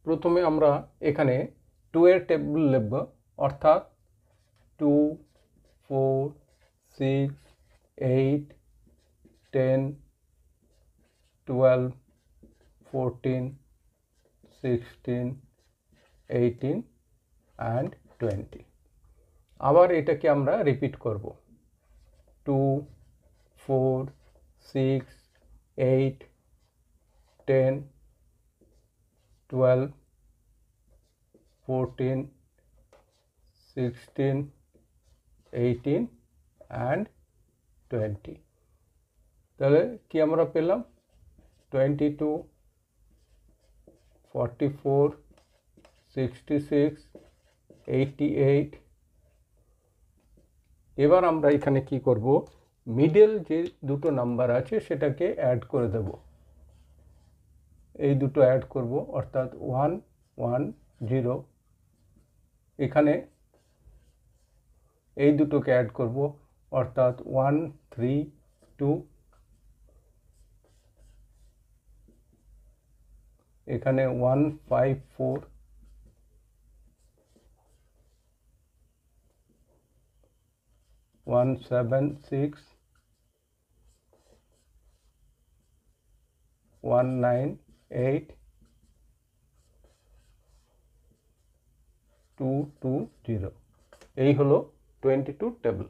প্রথমে আমরা এখানে 2 এর টেবিল লিখব, অর্থাৎ 2, 4, 6, 8, 10, 12, 14, 16, 18 and 20। আবার এটাকে আমরা রিপিট করব, 2, 4, 6, 8, 10, 12, 14, 16, 18 and 20। তাহলে কি আমরা পেলাম? 22, 44, 66, 88। এবার আমরা এখানে কি করব, মিডল যে দুটো নাম্বার আছে সেটাকে অ্যাড করে দেব। এই দুটো অ্যাড করব, অর্থাৎ 1, 1, 0। এখানে এই দুটোকে অ্যাড করব, অর্থাৎ 1, 3, 2। এখানে 1, 5, 4, 1, 7, 6, 1, 9, 8, 2, 2, 0। এই হলো 22 টেবিল।